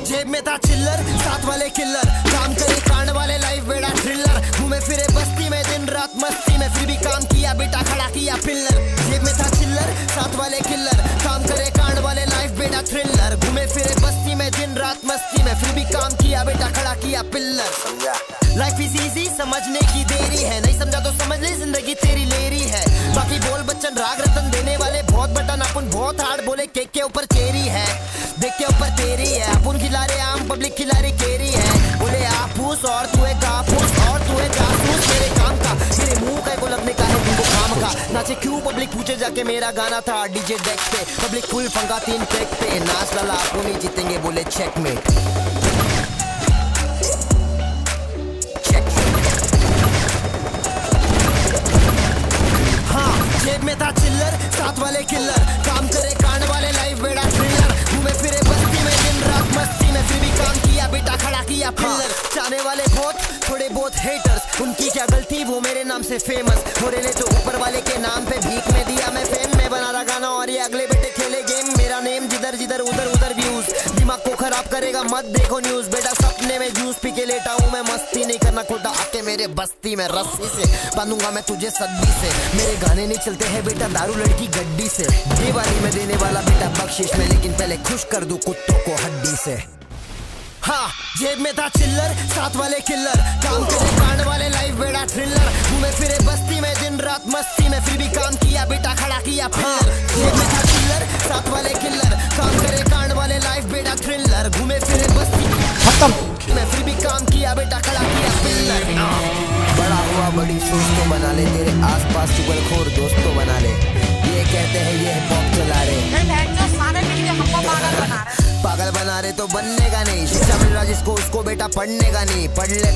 जेब में था चिल्लर, साथ वाले किल्लर, काम करे कांड वाले, लाइफ बेड़ा थ्रिलर, घूमे फिरे बस्ती में दिन रात मस्ती में, फिर भी काम किया बेटा खड़ा किया पिल्लर। जेब में था चिल्लर, साथ वाले किल्लर, काम करे कांड वाले, लाइफ बेड़ा थ्रिलर, घूमे फिरे बस्ती में दिन रात मस्ती में, फिर भी काम किया बेटा खड़ा किया पिल्लर। समझा? लाइफ इज इजी, समझने की देरी है, नहीं समझा तो समझ ले जिंदगी तेरी लेरी है। बाकी बोल बच्चन राग रतन देने वाले बहुत बटन, अपन बहुत हार्ड बोले, केक के ऊपर चेरी है, देख के ऊपर तेरी है, अपन खिला रहे आम, पब्लिक खिला रही केरी है। बोले आपूस और तू है कापूस और तू है जासूस, मेरे काम का मेरे मुंह का को लगने का है तुमको काम का। नाचे क्यों पब्लिक पूछे जाके, मेरा गाना था डीजे डेक पे, पब्लिक फुल फंका 3 ट्रैक पे, नाच लाला आपको नहीं जीतेंगे बोले चेकमेट। जेब में था चिल्लर, साथ वाले किल्लर, काम करे कांड वाले, लाइफ बेड़ा थ्रिलर, घूमे फिरे बस्ती में दिन रात मस्ती में, फिर भी काम किया बेटा खड़ा किया पिल्लर। चाहने वाले बहुत, थोड़े बहुत हेटर्स, उनकी क्या गलती वो मेरे नाम से फेमस हो रहे, तो ऊपर वाले के नाम पे भीख में दिया मैं फेम में, बना रहा गाना और ये अगले बेटे खेले गेम, मेरा नेम जिधर जिधर उधर उधर व्यूज, दिमाग को खराब करेगा मत देखो न्यूज, बेटा सपने में जूस पी के लेटा हूँ मैं, मस्ती नहीं करना खोटा आके मेरे बस्ती में, रस्सी से बांधूंगा मैं तुझे सद्दी से, मेरे गाने नहीं चलते हैं बेटा दारू लड़की गड्डी से, दिवाली में देने वाला बेटा बख्शिश में, लेकिन पहले खुश कर दूं कुत्तों को हड्डी से। हाँ, जेब में था चिल्लर, साथ वाले किल्लर, काम करे कांड वाले, लाइफ बेड़ा थ्रिलर, घूमे फिरे बस्ती में दिन रात मस्ती में, फिर भी काम किया बेटा खड़ा किया पिल्लर। जेब में था चिल्लर, साथ वाले किल्लर, काम करे कांड वाले, लाइफ बेड़ा थ्रिलर, घूमे फिरे बस्ती में, फिर भी काम किया बेटा खड़ा किया पिल्लर। बड़ा हुआ बड़ी सोच तो बना ले, तेरे आसपास चुगलखोर दोस्तों बना ले, ये कहते हैं ये पॉप चला रहे, पागल बना रहे तो बनने का नहीं, शिक्षा मिल रहा जिसको उसको बेटा पढ़ने का नहीं, पढ़ ले।